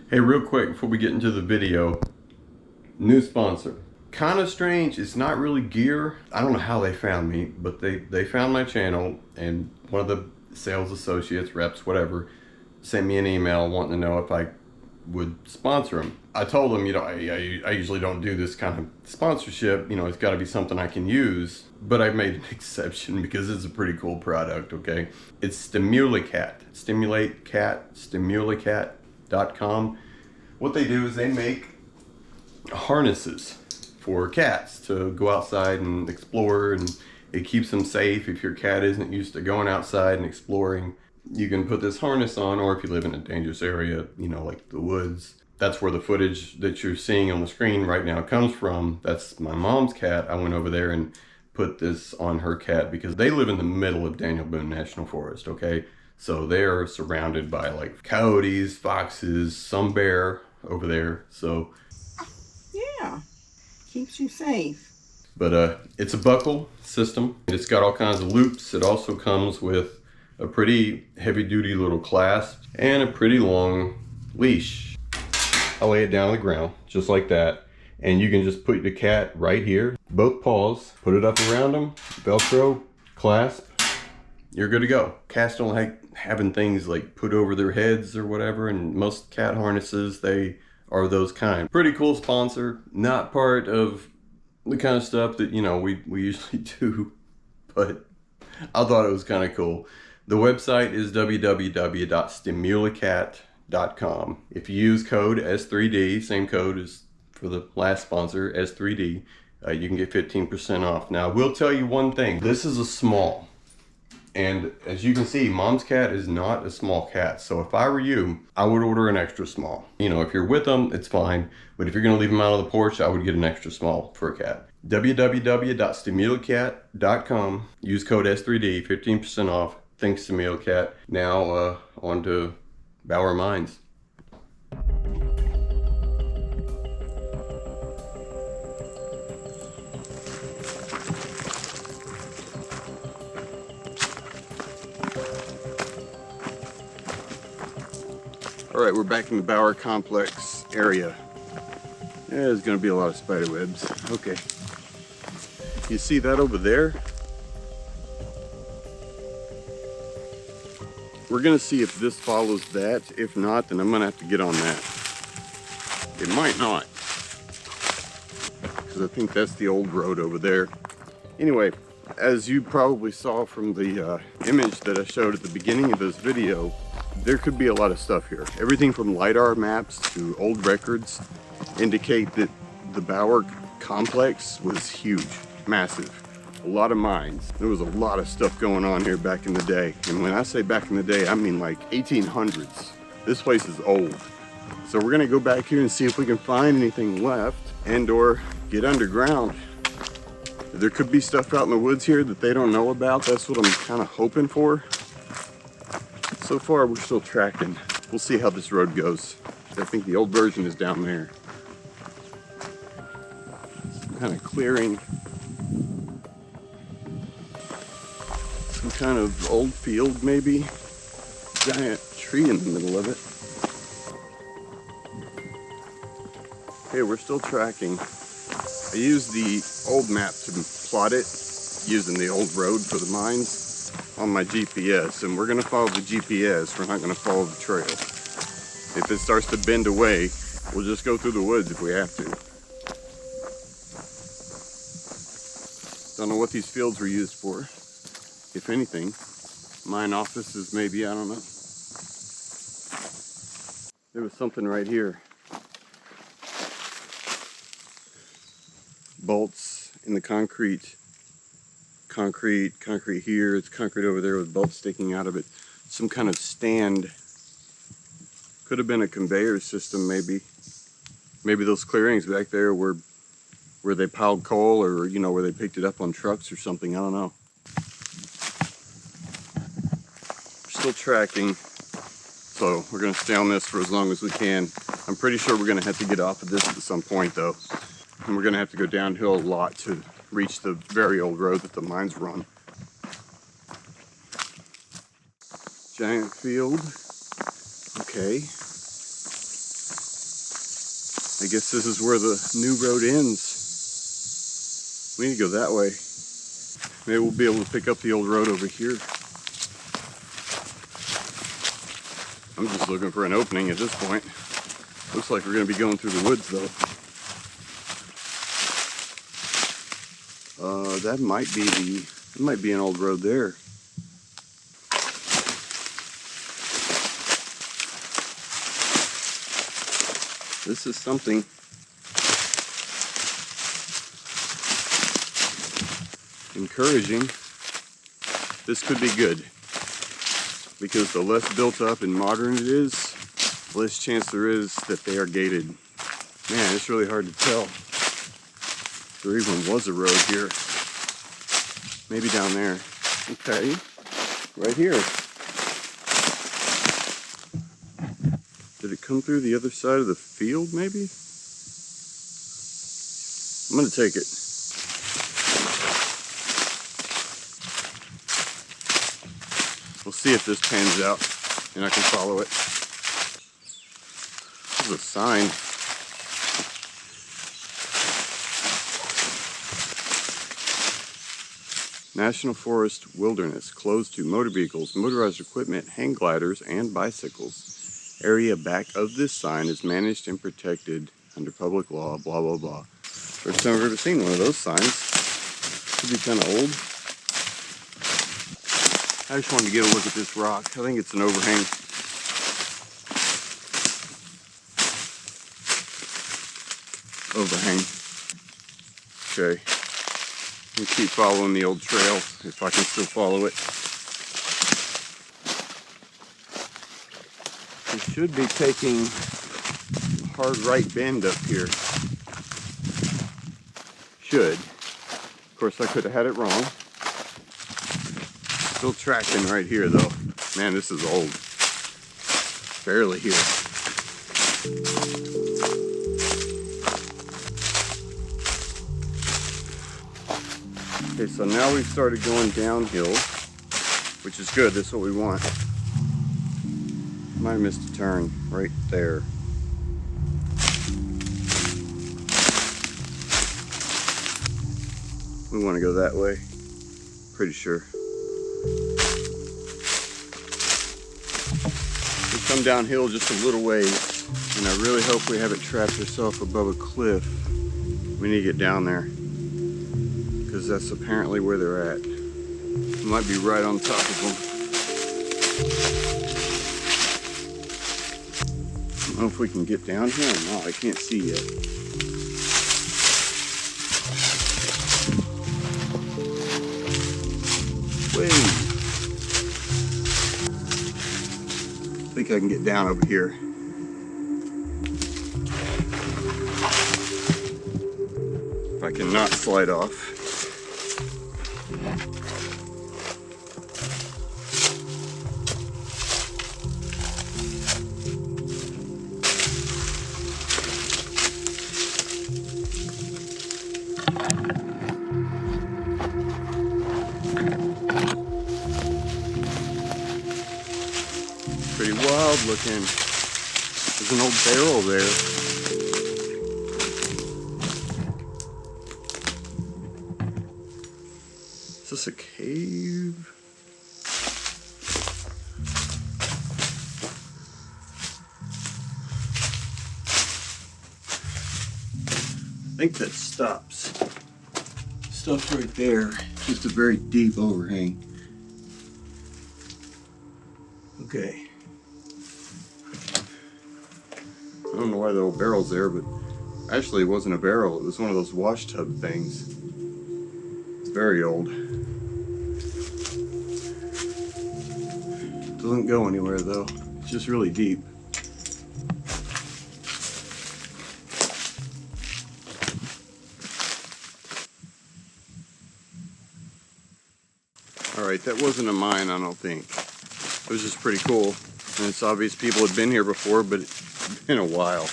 Hey, real quick before we get into the video, new sponsor. Kind of strange, it's not really gear. I don't know how they found me, but they found my channel, and one of the sales associates, reps, whatever, sent me an email wanting to know if I would sponsor them. I told them, you know, I usually don't do this kind of sponsorship, you know, it's got to be something I can use, but I made an exception because it's a pretty cool product, okay? It's stimulicat.com. What they do is they make harnesses for cats to go outside and explore, and it keeps them safe. If your cat isn't used to going outside and exploring, you can put this harness on, or if you live in a dangerous area, you know, like the woods. That's where the footage that you're seeing on the screen right now comes from. That's my mom's cat. I went over there and put this on her cat because they live in the middle of Daniel Boone National Forest, okay? So they're surrounded by like coyotes, foxes, some bear over there. So yeah, keeps you safe. But it's a buckle system. It's got all kinds of loops. It also comes with a pretty heavy duty little clasp and a pretty long leash. I lay it down on the ground just like that, and you can just put the cat right here, both paws, put it up around them, Velcro, clasp, you're good to go. Cats don't like having things like put over their heads or whatever, and most cat harnesses, they are those kind. Pretty cool sponsor, not part of the kind of stuff that, you know, we usually do, but I thought it was kind of cool. The website is www.stimulicat.com. If you use code S3D, same code as for the last sponsor, S3D, you can get 15% off. Now, I will tell you one thing. This is a small. And as you can see, mom's cat is not a small cat. So if I were you, I would order an extra small. You know, if you're with them, it's fine. But if you're going to leave them out on the porch, I would get an extra small for a cat. www.stimulicat.com. Use code S3D, 15% off. Thanks, Stimulicat. Now, on to Bower Mines. All right, we're back in the Bower Complex area. Yeah, there's gonna be a lot of spider webs. Okay. You see that over there? We're gonna see if this follows that. If not, then I'm gonna have to get on that. It might not, because I think that's the old road over there. Anyway, as you probably saw from the image that I showed at the beginning of this video, there could be a lot of stuff here. Everything from LiDAR maps to old records indicate that the Bower complex was huge, massive. A lot of mines. There was a lot of stuff going on here back in the day. And when I say back in the day, I mean like 1800s. This place is old. So we're gonna go back here and see if we can find anything left and or get underground. There could be stuff out in the woods here that they don't know about. That's what I'm kind of hoping for. So far, we're still tracking. We'll see how this road goes. I think the old version is down there. Some kind of clearing. Some kind of old field, maybe. Giant tree in the middle of it. Okay, we're still tracking. I used the old map to plot it, using the old road for the mines on my GPS, and we're gonna follow the GPS. We're not gonna follow the trail. If it starts to bend away, we'll just go through the woods if we have to. Don't know what these fields were used for, if anything. Mine offices maybe, I don't know. There was something right here. Bolts in the concrete here, it's concrete over there with bolts sticking out of it. Some kind of stand. Could have been a conveyor system, maybe. Maybe those clearings back there were where they piled coal, or, you know, where they picked it up on trucks or something, I don't know. We're still tracking, so we're gonna stay on this for as long as we can. I'm pretty sure we're gonna have to get off of this at some point though. And we're gonna have to go downhill a lot to reach the very old road that the mines run. Giant field. Okay. I guess this is where the new road ends. We need to go that way. Maybe we'll be able to pick up the old road over here. I'm just looking for an opening at this point. Looks like we're going to be going through the woods though. That might be an old road there. This is something. Encouraging. This could be good, because the less built up and modern it is, the less chance there is that they are gated. Man, it's really hard to tell. There even was a road here. Maybe down there. Okay, right here. Did it come through the other side of the field, maybe? I'm gonna take it. We'll see if this pans out and I can follow it. There's a sign. National Forest Wilderness, closed to motor vehicles, motorized equipment, hang gliders, and bicycles. Area back of this sign is managed and protected under public law, blah, blah, blah. First time I've ever seen one of those signs. Could be kind of old. I just wanted to get a look at this rock. I think it's an overhang. Overhang. Okay. We'll keep following the old trail if I can still follow it. We should be taking a hard right bend up here. Should. Of course, I could have had it wrong. Still tracking right here though. Man, this is old. Barely here. Okay, so now we've started going downhill, which is good. That's what we want. Might have missed a turn right there. We want to go that way. Pretty sure. We come downhill just a little ways, and I really hope we haven't trapped ourselves above a cliff. We need to get down there, because that's apparently where they're at. We might be right on top of them. I don't know if we can get down here or not. I can't see yet. Wait. I think I can get down over here. If I cannot slide off. Pretty wild looking. There's an old barrel there. Is this a cave? I think that stops. Stops right there. Just a very deep overhang. Okay. I don't know why the old barrel's there, but actually it wasn't a barrel. It was one of those wash tub things. It's very old. Doesn't go anywhere though. It's just really deep. Alright, that wasn't a mine, I don't think. It was just pretty cool. And it's obvious people had been here before, but it's been a while.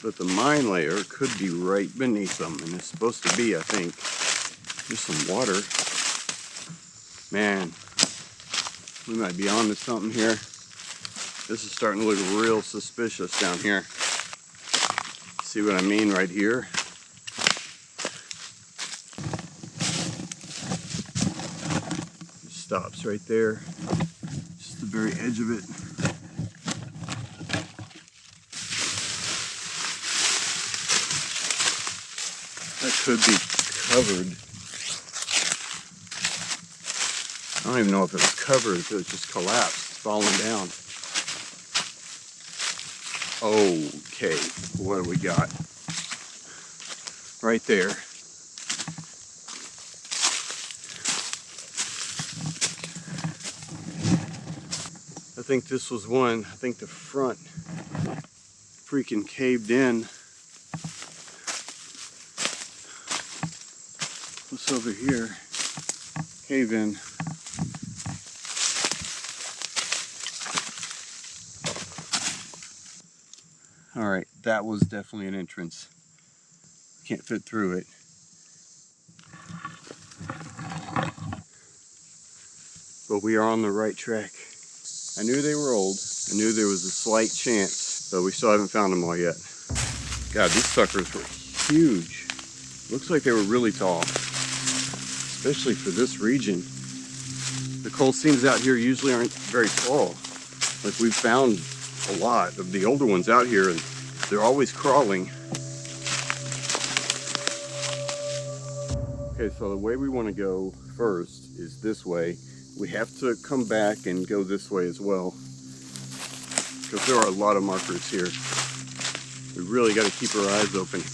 But the mine layer could be right beneath them, and it's supposed to be, I think. There's some water. Man, we might be on to something here. This is starting to look real suspicious down here. See what I mean right here? It stops right there. Just the very edge of it. That could be covered. I don't even know if it was covered, if it was just collapsed, falling down. Okay, what do we got? Right there. I think this was one. I think the front freaking caved in. What's over here? Cave in. All right, that was definitely an entrance. Can't fit through it. But we are on the right track. I knew they were old. I knew there was a slight chance, but we still haven't found them all yet. God, these suckers were huge. Looks like they were really tall, especially for this region. The coal seams out here usually aren't very tall. Like, we've found a lot of the older ones out here, and they're always crawling. Okay, so the way we want to go first is this way. We have to come back and go this way as well, because there are a lot of markers here. We really got to keep our eyes open.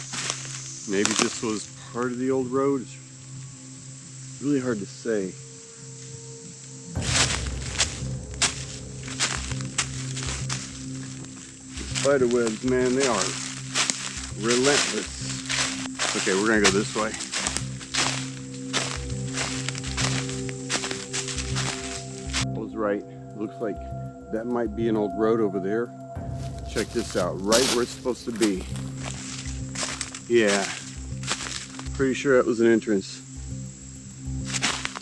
Maybe this was part of the old road. It's really hard to say. Spider webs, man, they are relentless. Okay, we're gonna go this way. I was right. Looks like that might be an old road over there. Check this out, right where it's supposed to be. Yeah, pretty sure that was an entrance.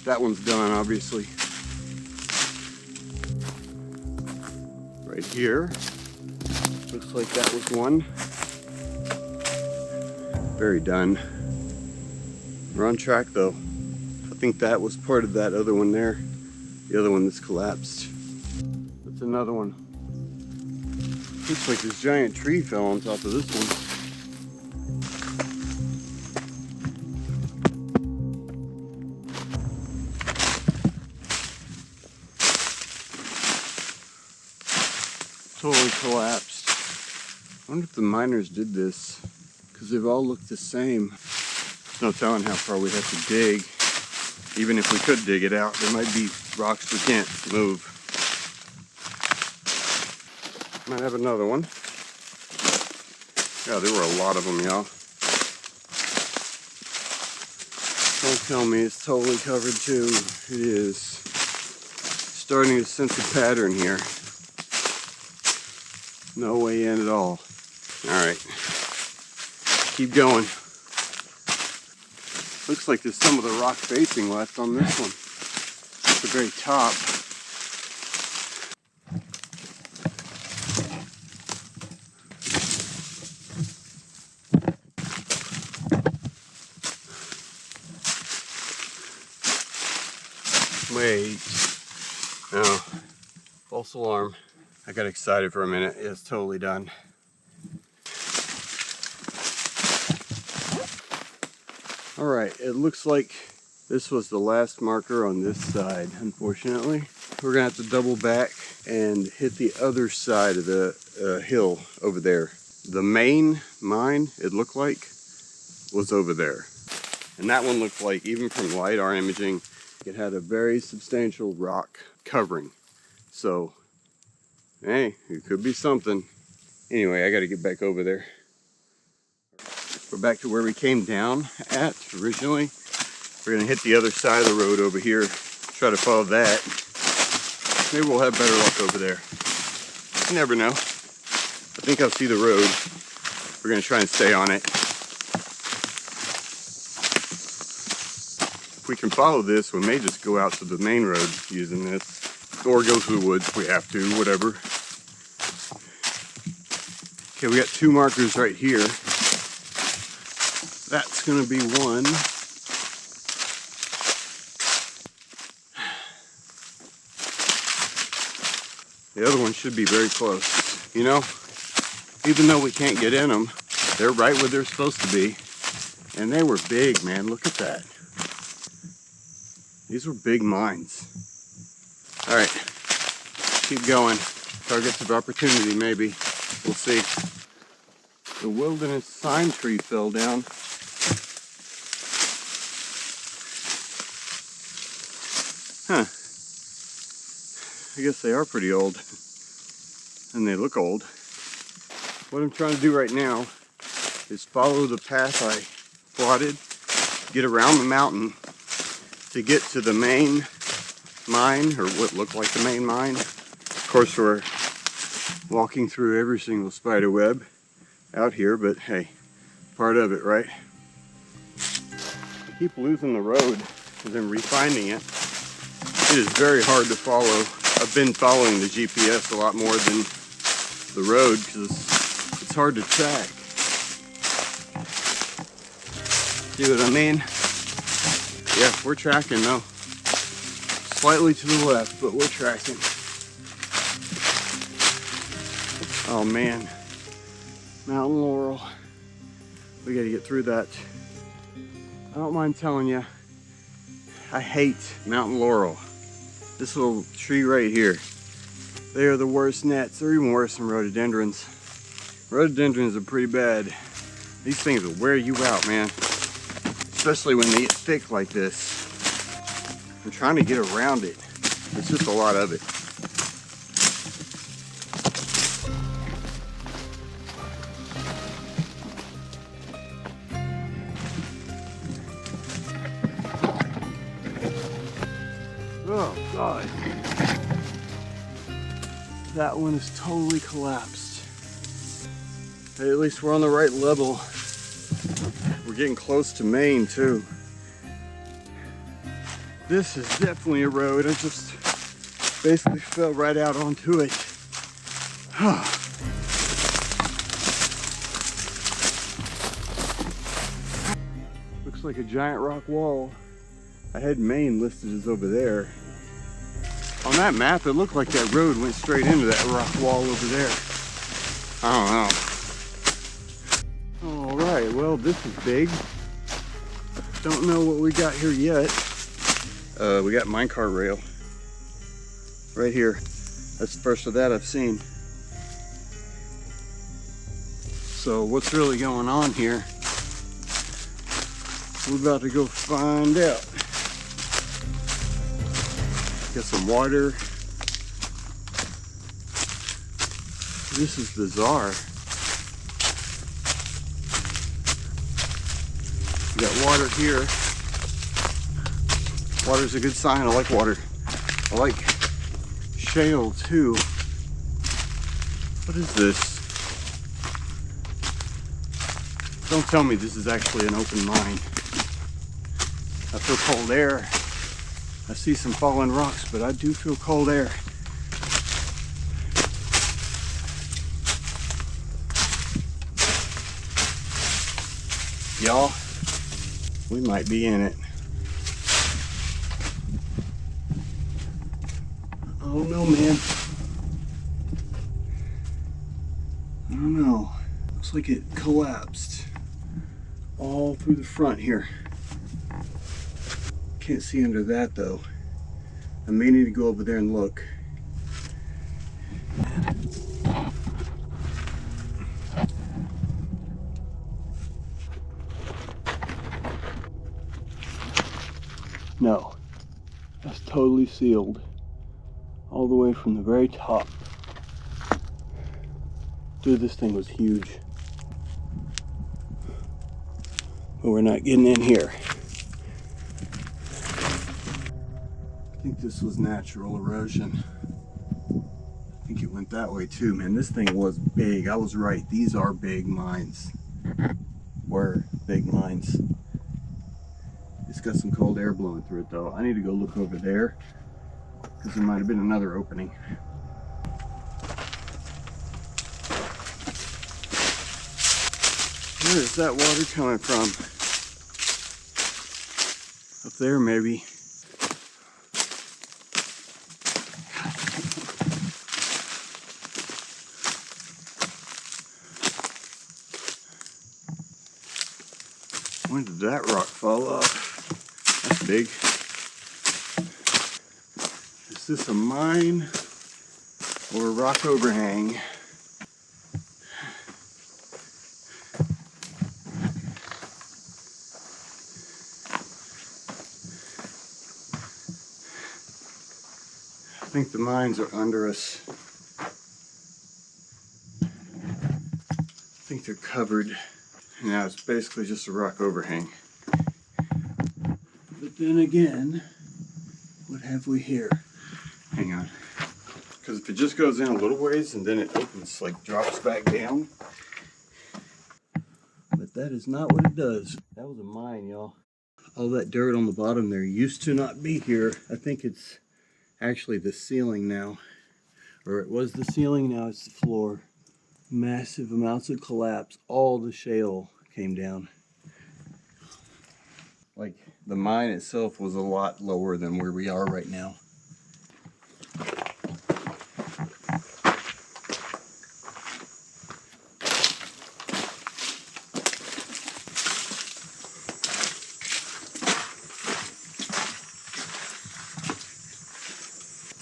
That one's done, obviously. Right here. Looks like that was one. Very done. We're on track though. I think that was part of that other one there. The other one that's collapsed. That's another one. Looks like this giant tree fell on top of this one. Totally collapsed. I wonder if the miners did this, because they've all looked the same. There's no telling how far we have to dig. Even if we could dig it out, there might be rocks we can't move. Might have another one. Yeah, there were a lot of them, y'all. Don't tell me it's totally covered too. It is. Starting to sense a pattern here. No way in at all. Alright. Keep going. Looks like there's some of the rock facing left on this one. At the very top. Wait. No. False alarm. I got excited for a minute. It's totally done. Alright, it looks like this was the last marker on this side, unfortunately. We're going to have to double back and hit the other side of the hill over there. The main mine, it looked like, was over there. And that one looked like, even from LiDAR imaging, it had a very substantial rock covering. So, hey, it could be something. Anyway, I got to get back over there. We're back to where we came down at originally. We're going to hit the other side of the road over here, try to follow that. Maybe we'll have better luck over there. You never know. I think I'll see the road. We're going to try and stay on it. If we can follow this, we may just go out to the main road using this, or go through the woods if we have to, whatever. Okay, we got 2 markers right here. That's going to be one. The other one should be very close. You know, even though we can't get in them, they're right where they're supposed to be. And they were big, man. Look at that. These were big mines. All right, keep going. Targets of opportunity, maybe. We'll see. The wilderness sign tree fell down. Huh. I guess they are pretty old. And they look old. What I'm trying to do right now is follow the path I plotted, get around the mountain to get to the main mine, or what looked like the main mine. Of course, we're walking through every single spider web out here, but hey, part of it, right? I keep losing the road and then refinding it. It is very hard to follow. I've been following the GPS a lot more than the road because it's hard to track. See what I mean? Yeah, we're tracking though. Slightly to the left, but we're tracking. Oh man, Mountain Laurel. We gotta get through that. I don't mind telling you, I hate Mountain Laurel. This little tree right here. They are the worst nets. They're even worse than rhododendrons. Rhododendrons are pretty bad. These things will wear you out, man. Especially when they get thick like this. I'm trying to get around it. It's just a lot of it. Oh God. That one is totally collapsed. Hey, at least we're on the right level. We're getting close to Maine too. This is definitely a road. I just basically fell right out onto it. Looks like a giant rock wall. I had Maine listed as over there. On that map, it looked like that road went straight into that rock wall over there. I don't know. All right, well, this is big. Don't know what we got here yet. We got minecart rail right here. That's the first of that I've seen. So what's really going on here? We're about to go find out. Got some water. This is bizarre. We got water here. Water's a good sign. I like water. I like shale too. What is this? Don't tell me this is actually an open mine. I feel cold air. I see some fallen rocks, but I do feel cold air. Y'all, we might be in it. I don't know, man. I don't know. Looks like it collapsed all through the front here. Can't see under that though. I may need to go over there and look. No, that's totally sealed. All the way from the very top. Dude, this thing was huge. But we're not getting in here. I think this was natural erosion. I think it went that way too, man. This thing was big. I was right. These are big mines. Were big mines. It's got some cold air blowing through it though. I need to go look over there because there might have been another opening. Where is that water coming from? Up there, maybe. When did that rock fall off? That's big. Is this a mine or a rock overhang? I think the mines are under us. I think they're covered. Now it's basically just a rock overhang. But then again, what have we here? Hang on. Because if it just goes in a little ways and then it opens, like drops back down. But that is not what it does. That was a mine, y'all. All that dirt on the bottom there used to not be here. I think it's actually the ceiling now. Or it was the ceiling, now it's the floor. Massive amounts of collapse. All the shale came down. Like the mine itself was a lot lower than where we are right now.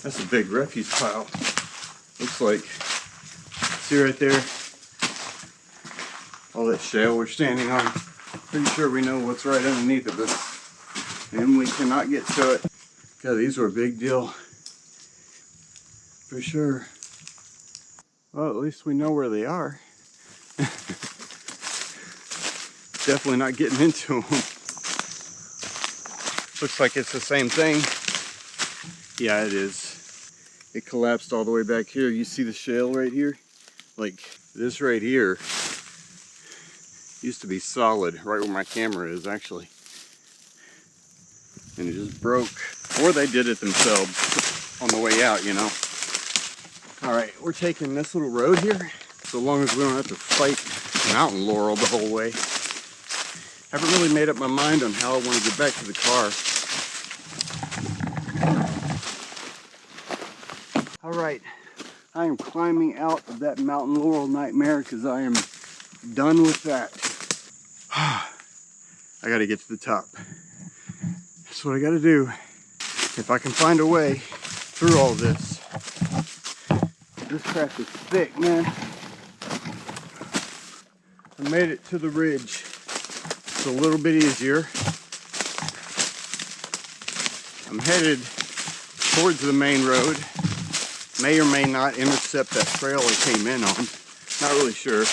That's a big refuse pile. Looks like, see right there, all that shale we're standing on. Pretty sure we know what's right underneath of us, and we cannot get to it. God, these were a big deal, for sure. Well, at least we know where they are. Definitely not getting into them. Looks like it's the same thing. Yeah, it is. It collapsed all the way back here. You see the shale right here? Like this right here used to be solid, right where my camera is actually. And it just broke. Or they did it themselves on the way out, you know. All right, we're taking this little road here, so long as we don't have to fight mountain laurel the whole way. Haven't really made up my mind on how I want to get back to the car. All right, I am climbing out of that mountain laurel nightmare because I am done with that. I gotta get to the top. That's what I gotta do. If I can find a way through all this. This crap is thick, man. I made it to the ridge. It's a little bit easier. I'm headed towards the main road. May or may not intercept that trail I came in on. Not really sure.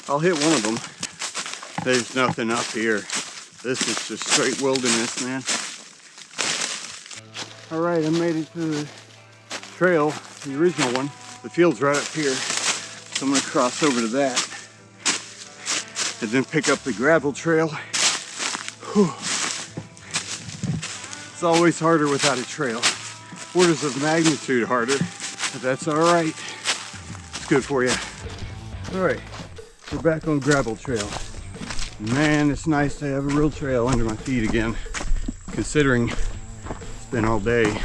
I'll hit one of them. There's nothing up here. This is just straight wilderness, man. All right, I made it to the trail, the original one. The field's right up here, so I'm gonna cross over to that and then pick up the gravel trail. Whew. It's always harder without a trail. Orders of magnitude harder, but that's all right. It's good for you. All right, we're back on gravel trail. Man, it's nice to have a real trail under my feet again, considering it's been all day.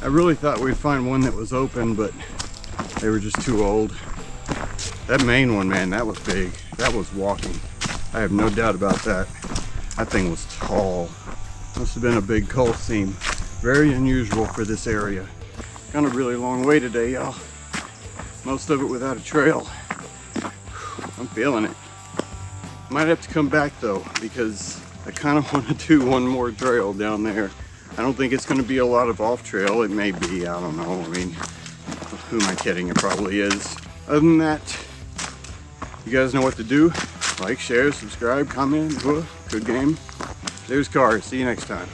I really thought we'd find one that was open, but they were just too old. That main one, man, that was big. That was walking. I have no doubt about that. That thing was tall. Must have been a big coal seam. Very unusual for this area. Gone a really long way today, y'all. Most of it without a trail. I'm feeling it. Might have to come back though, because I kind of want to do one more trail down there. I don't think it's going to be a lot of off trail. It may be, I don't know. I mean, who am I kidding? It probably is. Other than that, you guys know what to do. Like, share, subscribe, comment. Good game. There's Car. See you next time.